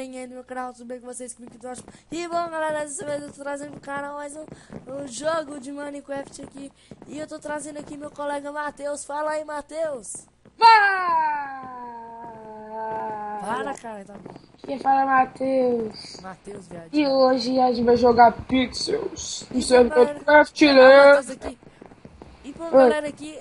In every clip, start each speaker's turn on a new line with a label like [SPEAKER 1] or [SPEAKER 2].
[SPEAKER 1] acompanharem aí no meu canal, tudo bem com vocês, comigo que eu acho. E bom, galera, dessa vez eu tô trazendo pro canal mais um jogo de Minecraft aqui. E eu tô trazendo aqui meu colega Matheus. Fala aí, Matheus. Para, cara, tá bom.
[SPEAKER 2] Quem fala é Matheus.
[SPEAKER 1] Matheus,
[SPEAKER 2] E
[SPEAKER 1] viadinho.
[SPEAKER 2] hoje a gente vai jogar Pixels no
[SPEAKER 1] Então,
[SPEAKER 2] servidor
[SPEAKER 1] galera,
[SPEAKER 2] Craftland.
[SPEAKER 1] Matheus aqui. E bom,
[SPEAKER 2] Oi.
[SPEAKER 1] galera, aqui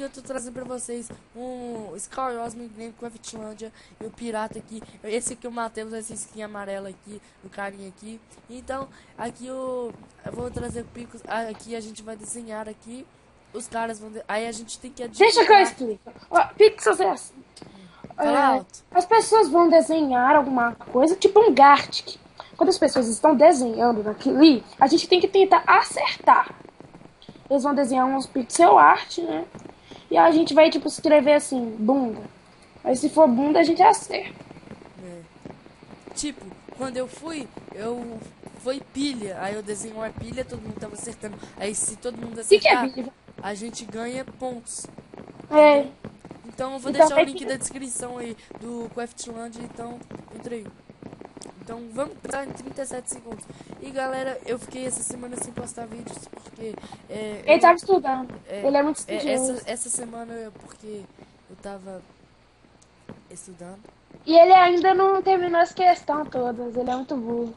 [SPEAKER 1] eu tô trazendo pra vocês um Skyrosm Minecraftlandia e o pirata aqui. Esse aqui é o Matheus, essa skin amarela aqui, do carinha aqui. Então, aqui eu vou trazer o Picos. Aqui a gente vai desenhar aqui. Os caras vão. Aí a gente tem que
[SPEAKER 2] Deixa que eu
[SPEAKER 1] adivinhar.
[SPEAKER 2] explico. Ó, Pixels é assim.
[SPEAKER 1] Fala alto.
[SPEAKER 2] As pessoas vão desenhar alguma coisa, tipo um Gartic. Quando as pessoas estão desenhando naquilo ali, a gente tem que tentar acertar. Eles vão desenhar uns pixel art, né? E a gente vai, tipo, escrever assim, bunda. Aí se for bunda, a gente acerta.
[SPEAKER 1] Tipo, quando eu foi pilha. Aí eu desenho uma pilha, todo mundo tava acertando. Aí se todo mundo
[SPEAKER 2] O que é
[SPEAKER 1] acertar,
[SPEAKER 2] bilha?
[SPEAKER 1] a gente ganha pontos.
[SPEAKER 2] É.
[SPEAKER 1] Então eu vou
[SPEAKER 2] Então,
[SPEAKER 1] deixar o
[SPEAKER 2] é
[SPEAKER 1] link
[SPEAKER 2] que-
[SPEAKER 1] da descrição aí do Craftland, então entra aí. Então vamos passar em 37 segundos. E galera, eu fiquei essa semana sem postar vídeos porque
[SPEAKER 2] Ele tava estudando. Ele é muito estudioso.
[SPEAKER 1] essa semana porque eu tava estudando.
[SPEAKER 2] E ele ainda não terminou as questões todas. Ele é muito burro.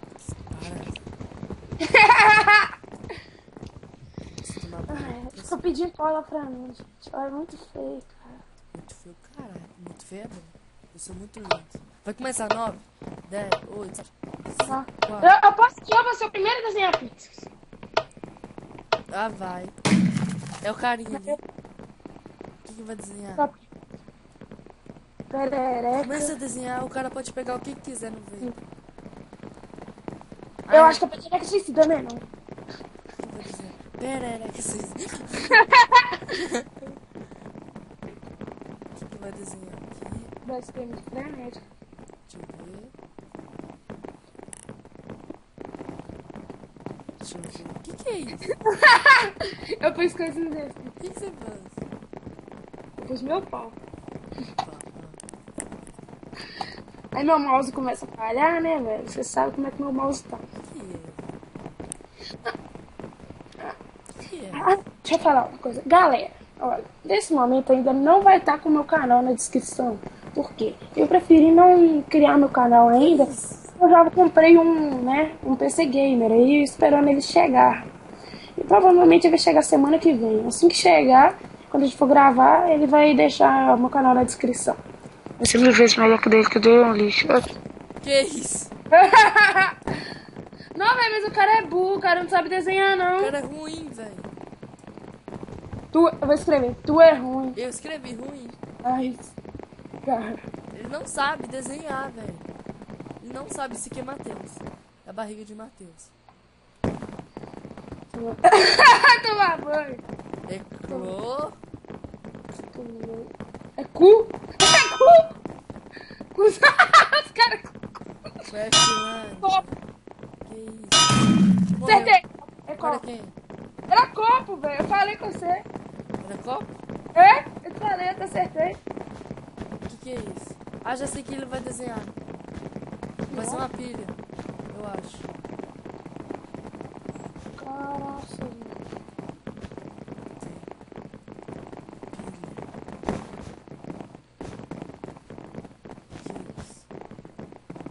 [SPEAKER 1] Preciso tomar banho.
[SPEAKER 2] Ficou pedindo cola pra mim, gente. Olha, é muito feio, cara.
[SPEAKER 1] Muito feio, caralho. Muito feio, mano. Eu sou muito lindo. Vai começar 9, 10, 8, 7,
[SPEAKER 2] Tá.
[SPEAKER 1] 4.
[SPEAKER 2] Eu posso que eu vou ser o primeiro a desenhar pixels.
[SPEAKER 1] Ah, vai. É o carinha ali. O que vai desenhar?
[SPEAKER 2] Top. Perereca.
[SPEAKER 1] Começa a desenhar, o cara pode pegar o que quiser no vídeo.
[SPEAKER 2] Eu acho que a perereca suicida, né? Não.
[SPEAKER 1] Vou desenhar. Pera, que vocês. O que vai desenhar aqui?
[SPEAKER 2] Dois termos frenéticos.
[SPEAKER 1] Deixa eu ver. Deixa eu ver. O que é isso?
[SPEAKER 2] Eu pus coisas desse.
[SPEAKER 1] O que você faz?
[SPEAKER 2] Eu pus meu pau. Aí meu mouse começa a falhar, né, velho? Você sabe como é que meu mouse tá.
[SPEAKER 1] O que é?
[SPEAKER 2] Deixa eu falar uma coisa. Galera, olha, nesse momento ainda não vai estar com o meu canal na descrição. Por quê? Eu preferi não criar meu canal ainda. Eu já comprei um PC Gamer aí, esperando ele chegar. E provavelmente ele vai chegar semana que vem. Assim que chegar, quando a gente for gravar, ele vai deixar o meu canal na descrição. Você me vê esse moleque dele que deu um lixo.
[SPEAKER 1] Que isso?
[SPEAKER 2] Não, velho, mas o cara é burro, o cara não sabe desenhar,
[SPEAKER 1] O
[SPEAKER 2] não.
[SPEAKER 1] cara é ruim, velho.
[SPEAKER 2] Eu vou escrever, tu é ruim.
[SPEAKER 1] Eu escrevi ruim.
[SPEAKER 2] Ai, cara.
[SPEAKER 1] Ele não sabe desenhar, velho. Ele não sabe se que é Matheus. É a barriga de Matheus.
[SPEAKER 2] Tomar banho.
[SPEAKER 1] É cro.
[SPEAKER 2] É cu? É cu? Os caras...
[SPEAKER 1] Craftland. Que isso? Morreu.
[SPEAKER 2] Acertei. É
[SPEAKER 1] Agora
[SPEAKER 2] copo.
[SPEAKER 1] quem?
[SPEAKER 2] Era copo, velho. Eu falei com você.
[SPEAKER 1] Era copo?
[SPEAKER 2] É? Eu te falei, eu te acertei.
[SPEAKER 1] O que é isso? Ah, já sei que ele vai desenhar. Vai ser uma pilha, eu acho.
[SPEAKER 2] Caraca.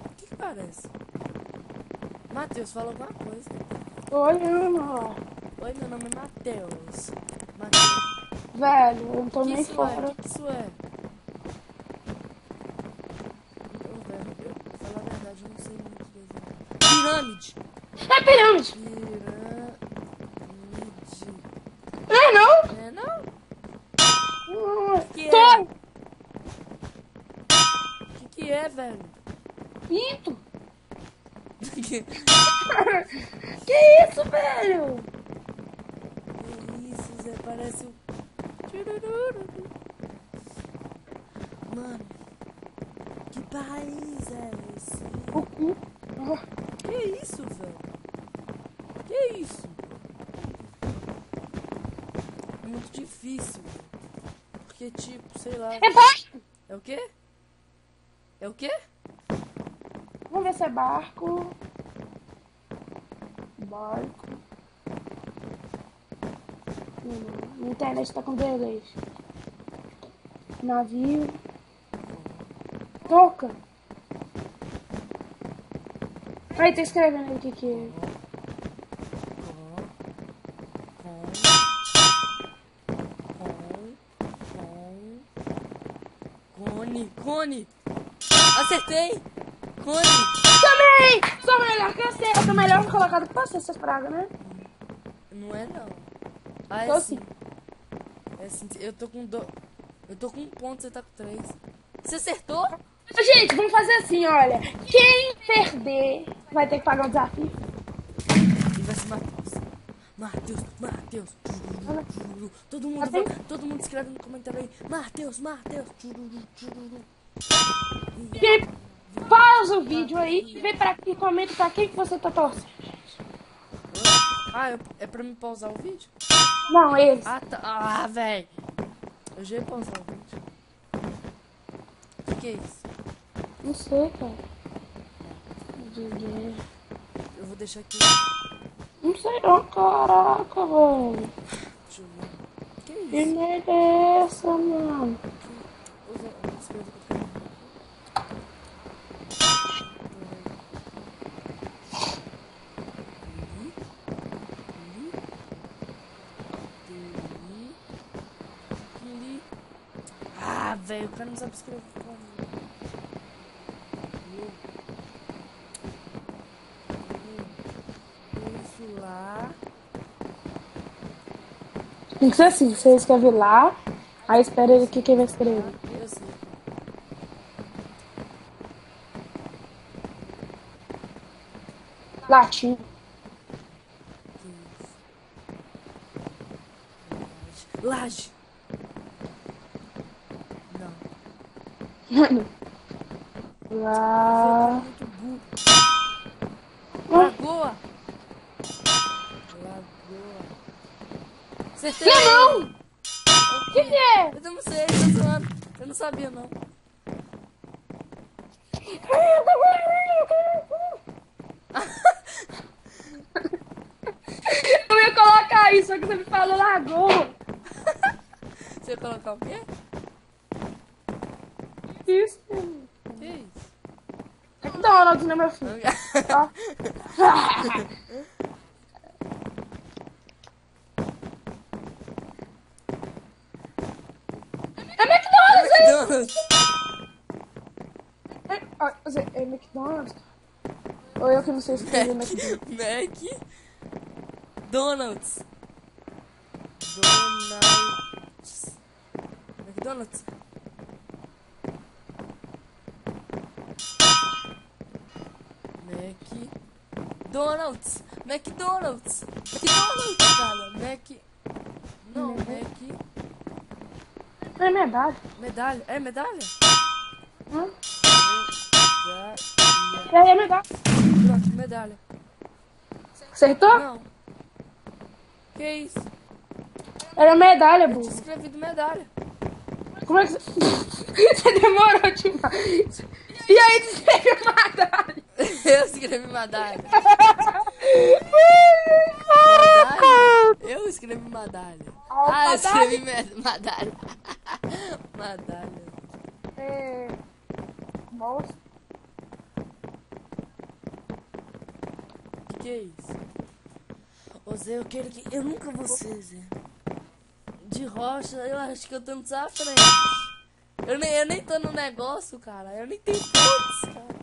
[SPEAKER 1] O que parece? Matheus, fala alguma coisa.
[SPEAKER 2] Oi, irmão.
[SPEAKER 1] Oi, meu nome é Matheus. Matheus.
[SPEAKER 2] Velho, eu não tô
[SPEAKER 1] O que
[SPEAKER 2] nem
[SPEAKER 1] isso é?
[SPEAKER 2] fora.
[SPEAKER 1] O que isso é? Eu, velho, pra falar a verdade, eu não sei muito desenhar. Pirâmide.
[SPEAKER 2] É pirâmide.
[SPEAKER 1] Pirâmide.
[SPEAKER 2] Não é não?
[SPEAKER 1] É, não? Que é?
[SPEAKER 2] Torre.
[SPEAKER 1] O que é, velho?
[SPEAKER 2] Pinto.
[SPEAKER 1] Que
[SPEAKER 2] Que isso, velho?
[SPEAKER 1] isso, Zé? Parece um... Mano, que país é esse?
[SPEAKER 2] O cu.
[SPEAKER 1] Que isso, velho? Que isso? É muito difícil. Porque, tipo, sei lá...
[SPEAKER 2] É baixo.
[SPEAKER 1] É o quê? É o quê?
[SPEAKER 2] Vamos ver se é barco. Barco. Não, minha internet tá com delay. Navio. Toca. Aí, tá escrevendo aí o que que é.
[SPEAKER 1] Cone. Acertei. Cone.
[SPEAKER 2] Também! Sou melhor que você. Eu tô melhor colocado que você, essas pragas, né?
[SPEAKER 1] Não é não. Ah, é
[SPEAKER 2] Tô
[SPEAKER 1] sim. É sim. Eu tô com 1 ponto, você tá com 3. Você acertou?
[SPEAKER 2] Gente, vamos fazer assim, olha. Quem perder vai ter que pagar o desafio.
[SPEAKER 1] E vai ser Matheus. Todo mundo escreve no comentário aí. Matheus.
[SPEAKER 2] Quem pausa o vídeo aí e vem pra aqui e comenta pra quem que você tá torcendo.
[SPEAKER 1] Ah, é pra me pausar o vídeo?
[SPEAKER 2] Não, eles.
[SPEAKER 1] Ah, tá. Ah, velho. Eu já ia pausar o vídeo. O que é isso?
[SPEAKER 2] Não sei, cara. De guerra.
[SPEAKER 1] Eu vou deixar aqui.
[SPEAKER 2] Não sei não, caraca, velho.
[SPEAKER 1] Deixa eu ver. Que é
[SPEAKER 2] Que
[SPEAKER 1] isso?
[SPEAKER 2] merda é essa, mano?
[SPEAKER 1] Escreva que eu quero. Ah, velho, o cara não sabe escrever. Isso lá.
[SPEAKER 2] Tem que ser assim, você escreve lá, aí espera ele que quem vai escrever.
[SPEAKER 1] Eu sei.
[SPEAKER 2] Latim.
[SPEAKER 1] Laje. Não.
[SPEAKER 2] Mano. Lá.
[SPEAKER 1] Muito burro. Lagoa. Acertei.
[SPEAKER 2] Não! O que é?
[SPEAKER 1] Eu não sei, tô zoando. Eu não sabia, não.
[SPEAKER 2] Eu ia colocar isso, só que você me falou lagoa.
[SPEAKER 1] Você ia colocar o quê?
[SPEAKER 2] Isso.
[SPEAKER 1] Que isso?
[SPEAKER 2] McDonald's, né, meu filho? Ó. É McDonald's, hein?
[SPEAKER 1] McDonald's.
[SPEAKER 2] É McDonald's? Ou eu que não sei escrever McDonald's?
[SPEAKER 1] McDonald's. McDonald's. McDonald's, cara. Não,
[SPEAKER 2] Não é medalha.
[SPEAKER 1] Medalha. É medalha?
[SPEAKER 2] Hã?
[SPEAKER 1] Medalha.
[SPEAKER 2] E aí é medalha.
[SPEAKER 1] Pronto, medalha.
[SPEAKER 2] Acertou?
[SPEAKER 1] Não. Que isso?
[SPEAKER 2] Era medalha,
[SPEAKER 1] Eu tinha
[SPEAKER 2] burro.
[SPEAKER 1] escrevido medalha.
[SPEAKER 2] Como é que você... Você demorou demais. E aí você escreveu medalha.
[SPEAKER 1] Eu escrevi medalha. Eu escrevi medalha. Ah, eu escrevi medalha. Medalha.
[SPEAKER 2] É... Moço.
[SPEAKER 1] Que é isso? Ô Zé, eu quero que... Eu nunca vou ser, Zé. De rocha, eu acho que eu tô no sua frente. Eu nem tô no negócio, cara. Eu nem tenho pontos, cara.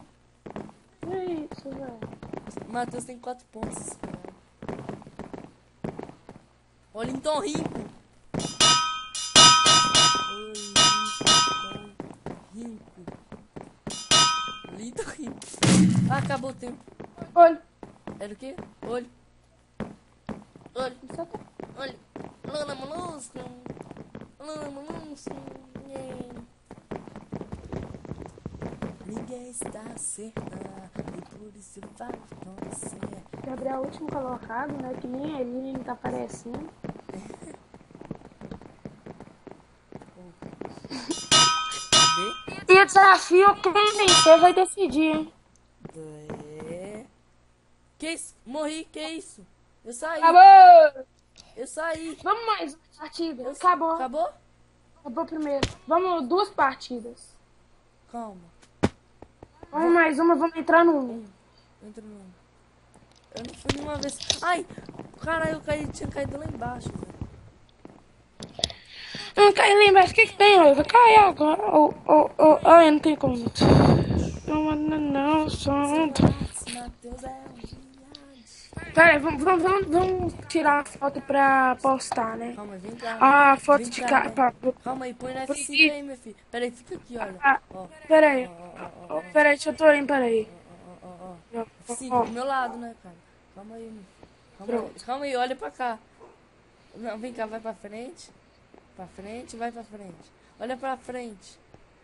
[SPEAKER 2] Que isso, velho?
[SPEAKER 1] Matheus tem 4 pontos, cara. Wellington Rinco. Wellington Rinco. Ah, acabou o tempo.
[SPEAKER 2] Olha.
[SPEAKER 1] Era o quê? Olho. Olho. Lana Molusco. Ninguém está certa. E por isso eu falo com você.
[SPEAKER 2] Gabriel, último colocado, né? Que nem ele nem tá aparecendo. E o desafio, quem vencer vai decidir, hein?
[SPEAKER 1] Que isso? Morri, que isso? Eu saí.
[SPEAKER 2] Acabou!
[SPEAKER 1] Eu saí.
[SPEAKER 2] Vamos mais uma partida.
[SPEAKER 1] Eu...
[SPEAKER 2] Acabou.
[SPEAKER 1] Acabou?
[SPEAKER 2] Acabou primeiro. Vamos 2 partidas.
[SPEAKER 1] Calma.
[SPEAKER 2] Vamos mais uma, vamos entrar no.
[SPEAKER 1] Entra no... Eu não fui nenhuma vez. Ai! Caralho, eu caí, tinha caído lá embaixo, velho.
[SPEAKER 2] Não cai lá embaixo. O que tem, Oliva? Cai agora. Eu não tem como. Não, som.
[SPEAKER 1] Matheus é um viado.
[SPEAKER 2] Pera aí, vamos tirar uma foto pra postar, né?
[SPEAKER 1] Calma, vem cá.
[SPEAKER 2] A foto
[SPEAKER 1] Vem
[SPEAKER 2] de
[SPEAKER 1] cá,
[SPEAKER 2] capa.
[SPEAKER 1] Calma aí, põe na F5 aí, meu filho. Pera aí, fica aqui, olha. Ó,
[SPEAKER 2] Pera aí.
[SPEAKER 1] ó.
[SPEAKER 2] Pera aí, deixa eu tô indo, pera aí.
[SPEAKER 1] F5 do meu lado, né, cara? Calma aí, meu filho. Calma aí, olha pra cá. Não, vem cá, vai pra frente. Pra frente, vai pra frente. Olha pra frente.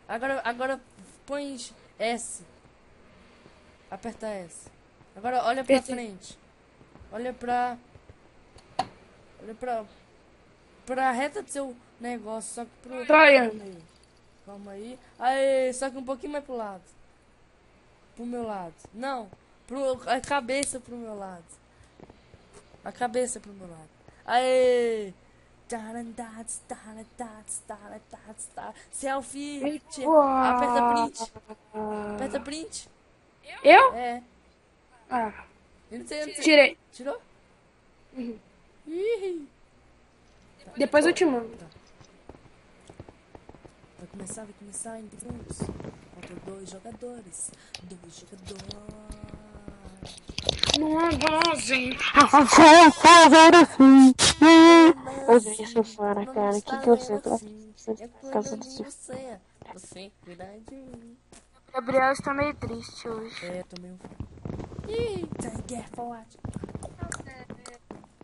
[SPEAKER 1] Agora põe S. Aperta S. Agora olha pra frente. Olha pra reta do seu negócio, só que pro... Calma aí. Aê, só que um pouquinho mais pro lado. Pro meu lado. Não, a cabeça pro meu lado. A cabeça pro meu lado. Aê! Selfie! Aperta print. Aperta print.
[SPEAKER 2] Eu?
[SPEAKER 1] É.
[SPEAKER 2] Ah,
[SPEAKER 1] Eu não sei.
[SPEAKER 2] tirei.
[SPEAKER 1] Tirou?
[SPEAKER 2] Uhum.
[SPEAKER 1] Ih.
[SPEAKER 2] Depois eu te mando.
[SPEAKER 1] Vai começar em segundos. Faltam 2 jogadores. 2 jogadores.
[SPEAKER 2] Não, bonzinho.
[SPEAKER 3] Hoje eu sou fora, cara. O que que você tá fazendo isso?
[SPEAKER 1] Você cuida de mim.
[SPEAKER 2] Gabriel está meio triste hoje.
[SPEAKER 1] É, tomei um. Ih, get forward.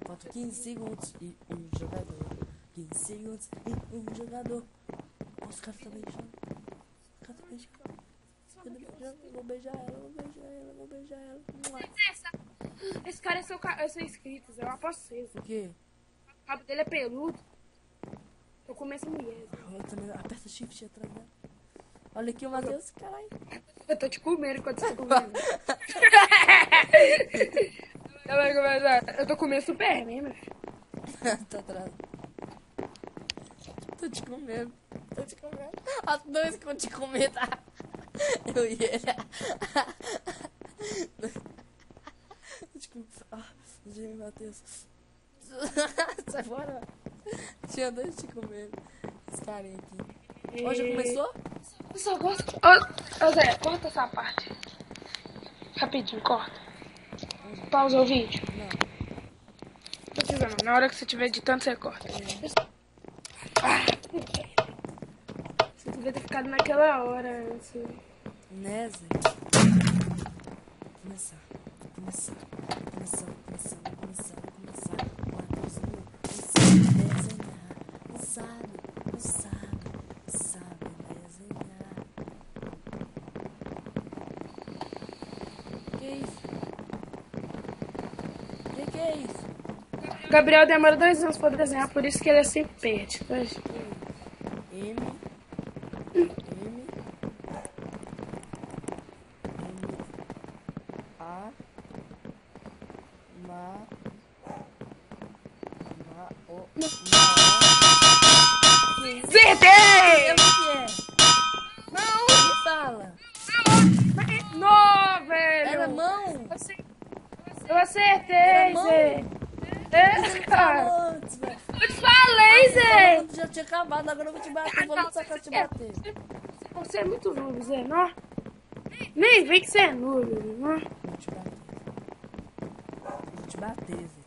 [SPEAKER 1] Faltam 15 segundos e um jogador. 15 segundos e um jogador. Nossa, o cara tá beijando. O cara tá beijando. Eu vou beijar ela, vou beijar ela.
[SPEAKER 2] Esse cara é seu inscritos, eu aposto vocês.
[SPEAKER 1] O quê?
[SPEAKER 2] O rabo dele é peludo. Eu começo mulher.
[SPEAKER 1] Eu também aperta shift atrás dela. Olha aqui o Matheus, caralho.
[SPEAKER 2] Eu tô te comendo enquanto você tá comendo. Eu tô comendo Superman, meu filho.
[SPEAKER 1] Tá atrás. Tô te comendo. As dois que vão te comer, tá? Eu e ele. Tô te comendo. Ah, gente, Matheus. Sai fora. Tinha 2 te comendo. Esse carinha aqui. Hoje já começou?
[SPEAKER 2] Eu só gosto. Ô Zé, corta essa parte. Rapidinho, corta. Pausa o vídeo.
[SPEAKER 1] Não.
[SPEAKER 2] Tô precisando. Na hora que você estiver editando, você corta. Você devia ter ficado naquela hora antes.
[SPEAKER 1] Né, Zé? Começar. Matheusinho. Não sabe desenhar. Que é isso?
[SPEAKER 2] Gabriel demora 2 anos pra desenhar, por isso que ele sempre perde.
[SPEAKER 1] M A O
[SPEAKER 2] Acertei!
[SPEAKER 1] o que é?
[SPEAKER 2] Não!
[SPEAKER 1] Me fala.
[SPEAKER 2] Não, velho!
[SPEAKER 1] Era mão?
[SPEAKER 2] Eu acertei,
[SPEAKER 1] Era mão?
[SPEAKER 2] Zé!
[SPEAKER 1] Você não falou antes, velho.
[SPEAKER 2] Eu te falei, Zé!
[SPEAKER 1] Quando já tinha acabado, agora eu vou te bater. Vou lançar pra te bater.
[SPEAKER 2] Você é muito noob, Zé, não? Nem vem que você é noob, não?
[SPEAKER 1] Vou te bater, Zé.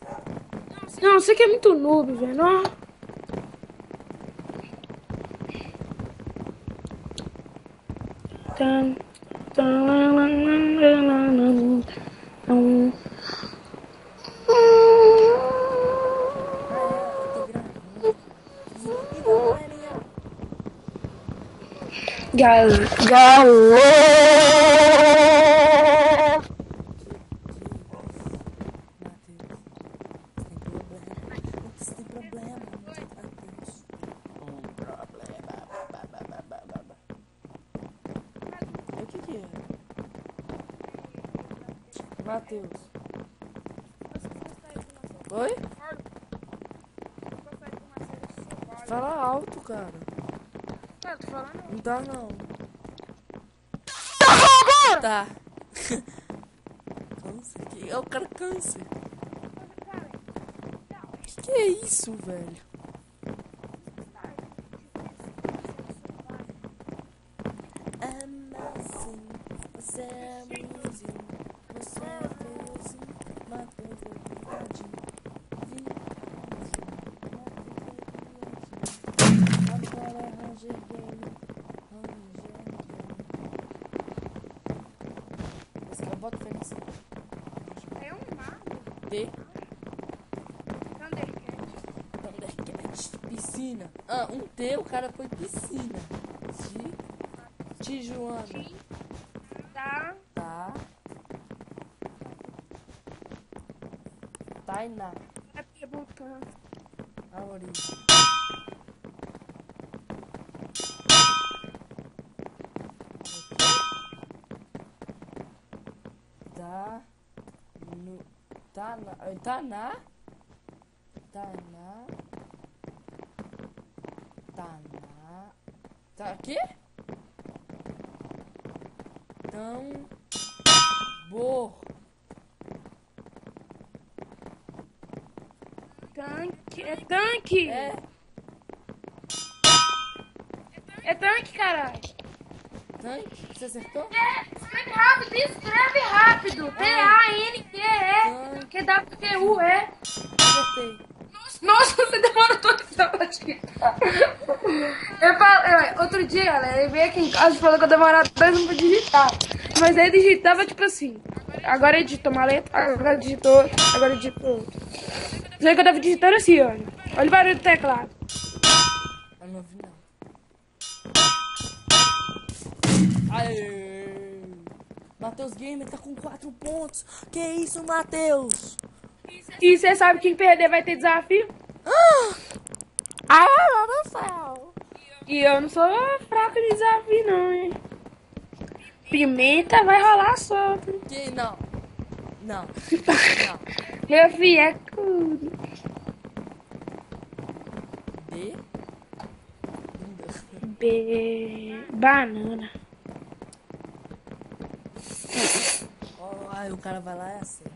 [SPEAKER 2] Não, você que é muito noob, velho, não? Galera!
[SPEAKER 1] Você tem problema, Matheus. Um problema. O que é? Matheus. Oi? Fala alto, cara.
[SPEAKER 2] Cara, tô falando.
[SPEAKER 1] Não tá, não. Tá. Câncer? Que é o cara câncer. Que é isso, velho? Amazing, você é amazing, você é feiozinho, matou vontade. Agora é Ranger Game, esse que eu boto feliz.
[SPEAKER 2] É um mago.
[SPEAKER 1] D.
[SPEAKER 2] Thundercat.
[SPEAKER 1] Thundercat. Piscina. Ah, um T, o cara foi piscina. Tijuana.
[SPEAKER 2] Tá.
[SPEAKER 1] Tá. Tainá.
[SPEAKER 2] É perguntando.
[SPEAKER 1] A origem. Tá. No. Tá na. Tá na. Tá na. Tá na. Tá aqui? Tambor.
[SPEAKER 2] Tanque. É tanque. É tanque, caralho.
[SPEAKER 1] Tanque? Você acertou?
[SPEAKER 2] Escreve rápido, escreve rápido. T-A-N-K-E.
[SPEAKER 1] Acertei.
[SPEAKER 2] Nossa, você demora todo pra digitar. Outro dia, galera, ele veio aqui em casa e falou que eu demorava 2 anos pra digitar. Mas ele digitava tipo assim. Agora editou uma letra, agora digitou, agora digitou outra. Só que eu tava digitando assim, olha. Olha o barulho do teclado.
[SPEAKER 1] Eu não vi, não. Aê! Matheus Gamer tá com 4 pontos. Que isso, Matheus?
[SPEAKER 2] E você sabe que quem perder vai ter desafio?
[SPEAKER 1] Ah, meu Deus do céu.
[SPEAKER 2] E eu não sou fraco de desafio, não, hein? Pimenta vai rolar solto.
[SPEAKER 1] Que não. Não. Não.
[SPEAKER 2] Meu filho, é tudo.
[SPEAKER 1] D.
[SPEAKER 2] Banana.
[SPEAKER 1] Aí o cara vai lá e acerta.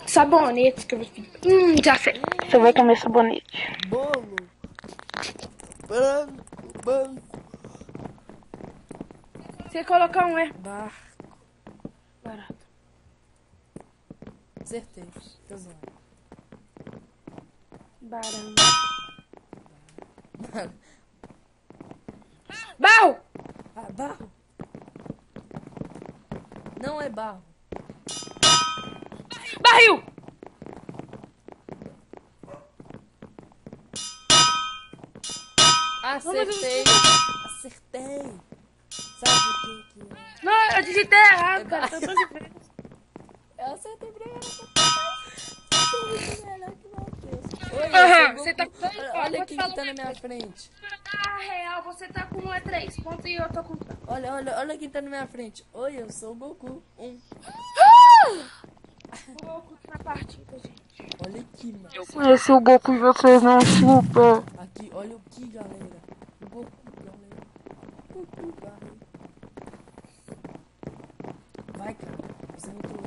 [SPEAKER 2] Sabonete que eu vou pedir. Já sei.
[SPEAKER 3] Você vai comer sabonete.
[SPEAKER 1] Bolo. Branco. Banco.
[SPEAKER 2] Você colocar um
[SPEAKER 1] Barco.
[SPEAKER 2] barato.
[SPEAKER 1] Acertei. Tô zoando.
[SPEAKER 2] Barão. Barro!
[SPEAKER 1] Ah, barro. Não é barro.
[SPEAKER 2] Barril!
[SPEAKER 1] Acertei. Acertei. Sabe o que é?
[SPEAKER 2] Não, eu digitei errado, cara. Tô de vez.
[SPEAKER 1] Eu acertei primeiro. Sou muito melhor que o Matheus. Oi,
[SPEAKER 2] Você tá com
[SPEAKER 1] olha quem que tá na minha frente.
[SPEAKER 2] Na real, você tá com 3 pontos e eu tô com...
[SPEAKER 1] Olha quem tá na minha frente. Oi, eu sou o Goku.
[SPEAKER 2] Pouco na partida, gente.
[SPEAKER 1] Olha aqui, mano.
[SPEAKER 3] Eu conheci o Goku e vocês não chupam.
[SPEAKER 1] Aqui, olha o que, galera. O Goku, galera. Goku, galera. Vai, cara. Você é muito lindo.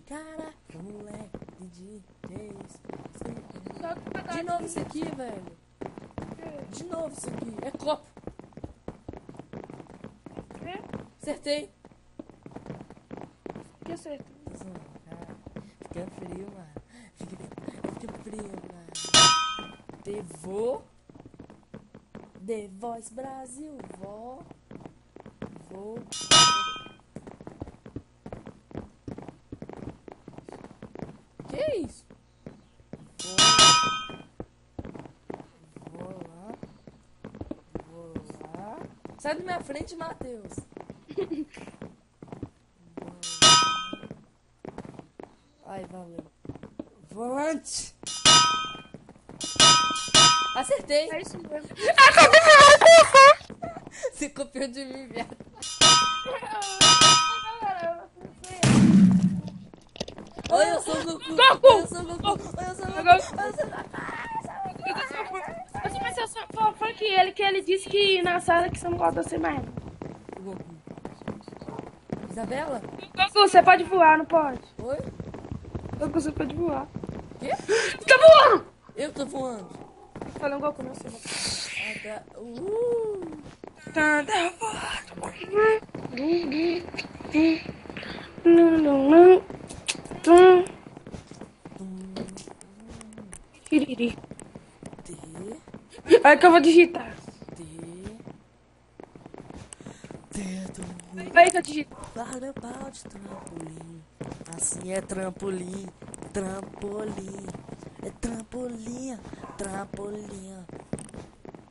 [SPEAKER 1] Cara, moleque de DJs. De novo isso aqui, velho. De novo isso aqui. É copo. Acertei.
[SPEAKER 2] Que acerto.
[SPEAKER 1] Fica frio, mano. Fica frio, mano. The Voice Brasil. Vou. Que é isso? Vou lá. Sai da minha frente, Matheus. Ai, valeu. Volante. Acertei.
[SPEAKER 2] É isso mesmo.
[SPEAKER 1] Você copiou de mim, viado. Oi, eu sou o Goku.
[SPEAKER 2] Goku!
[SPEAKER 1] Oi, eu sou o Goku. Oi, eu sou o Goku. Oi, eu sou o Goku.
[SPEAKER 2] Mas eu só foi que ele disse que na sala que você não gosta de você mais.
[SPEAKER 1] O Goku. Isabela?
[SPEAKER 2] Goku, você pode voar, não pode?
[SPEAKER 1] Oi?
[SPEAKER 2] Goku, você pode voar.
[SPEAKER 1] Quê?
[SPEAKER 2] Tá voando!
[SPEAKER 1] Eu tô voando.
[SPEAKER 2] Eu falei um Goku, não sei.
[SPEAKER 1] Ah, tá.
[SPEAKER 2] Tá Piriri.
[SPEAKER 1] T,
[SPEAKER 2] Aí que eu vou digitar.
[SPEAKER 1] T, dedo.
[SPEAKER 2] Aí que eu digito.
[SPEAKER 1] Para o pau de trampolim. Assim é trampolim. Trampolim. É trampolim. Trampolim.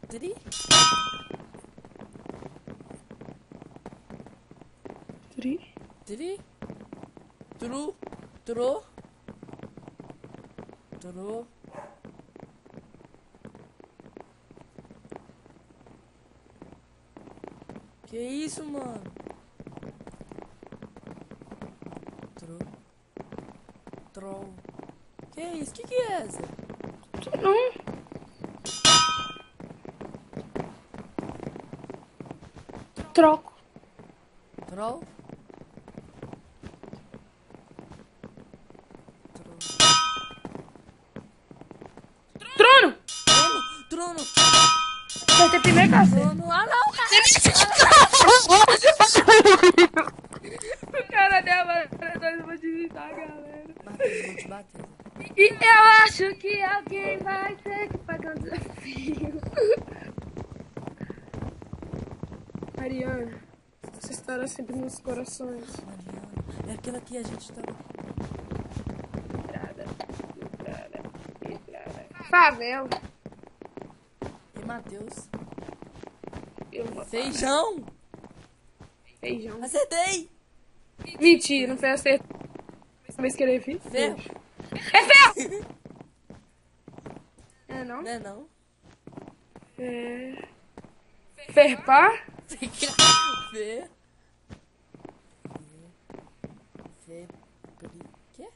[SPEAKER 1] Tri.
[SPEAKER 2] Tri.
[SPEAKER 1] Tri. Tru. Tro. Tro. Que isso, mano? Tro. Troll. Que isso? Que é essa?
[SPEAKER 2] Não. Troco.
[SPEAKER 1] Troll?
[SPEAKER 2] Trono!
[SPEAKER 1] Trono! Trono!
[SPEAKER 2] Vai ter primeiro café.
[SPEAKER 1] Trono! Ah, não, cara!
[SPEAKER 2] O cara deu dois, eu vou digitar, galera.
[SPEAKER 1] Matheus, eu vou te bater.
[SPEAKER 2] E eu acho que alguém vai ter que pagar um desafio. Mariana, você estará sempre nos corações.
[SPEAKER 1] Mariana. É aquela que a gente tava.
[SPEAKER 2] Favela.
[SPEAKER 1] E Matheus.
[SPEAKER 2] Feijão.
[SPEAKER 1] Feijão!
[SPEAKER 2] Feijão.
[SPEAKER 1] Acertei!
[SPEAKER 2] Mentira, não foi acertar. Mas escrevi.
[SPEAKER 1] Ferro!
[SPEAKER 2] É ferro! É não?
[SPEAKER 1] Não é não?
[SPEAKER 2] É... Ferpar?
[SPEAKER 1] Fê. Fê. Quê?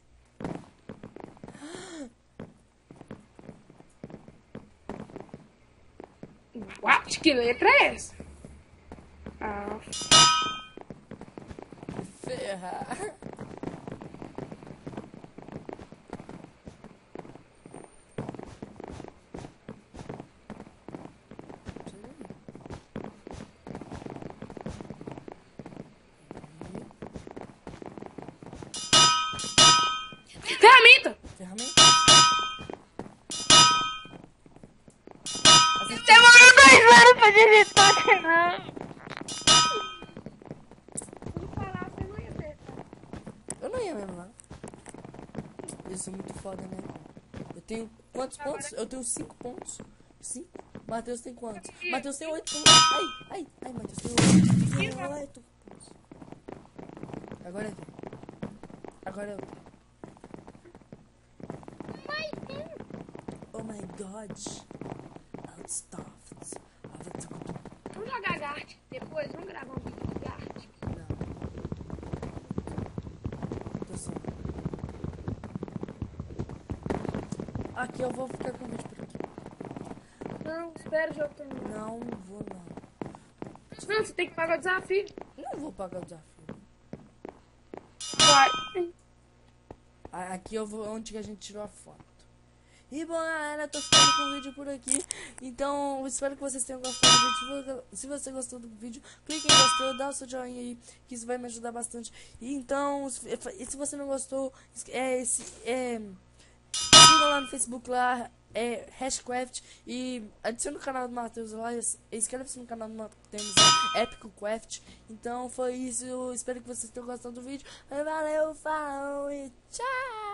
[SPEAKER 2] What? Que letra é essa? Ah,
[SPEAKER 1] Ferra.
[SPEAKER 2] ferramenta!
[SPEAKER 1] Ferramenta.
[SPEAKER 3] Demorou 2 anos pra digitar, não.
[SPEAKER 1] Eu não ia mesmo lá. Eu sou muito foda, né? Eu tenho quantos pontos? Eu tenho 5 pontos. 5? Matheus tem quantos? Matheus tem 8 pontos. Ai, Matheus tem 8 pontos. Agora é quem? Agora eu. Oh my god. Outstuffed.
[SPEAKER 2] Vamos jogar Gartic depois? Vamos gravar um vídeo de Gartic?
[SPEAKER 1] Não. Tô só. Aqui eu vou ficar com o vídeo por aqui.
[SPEAKER 2] Não, espera o jogo terminar.
[SPEAKER 1] Não vou não.
[SPEAKER 2] Não, você tem que pagar o desafio.
[SPEAKER 1] Não vou pagar o desafio.
[SPEAKER 2] Vai.
[SPEAKER 1] Aqui eu vou onde que a gente tirou a foto. E bom, galera, tô ficando com o vídeo por aqui. Então, espero que vocês tenham gostado do vídeo. Se você gostou do vídeo, clique em gostou, dá o seu joinha aí, que isso vai me ajudar bastante. E então, se você não gostou, siga lá no Facebook lá, Hashcraft, e adicione o canal do Matheus lá, inscreva-se no canal do Matheus lá, Épico Craft. Então foi isso, eu espero que vocês tenham gostado do vídeo. Valeu, falou e tchau!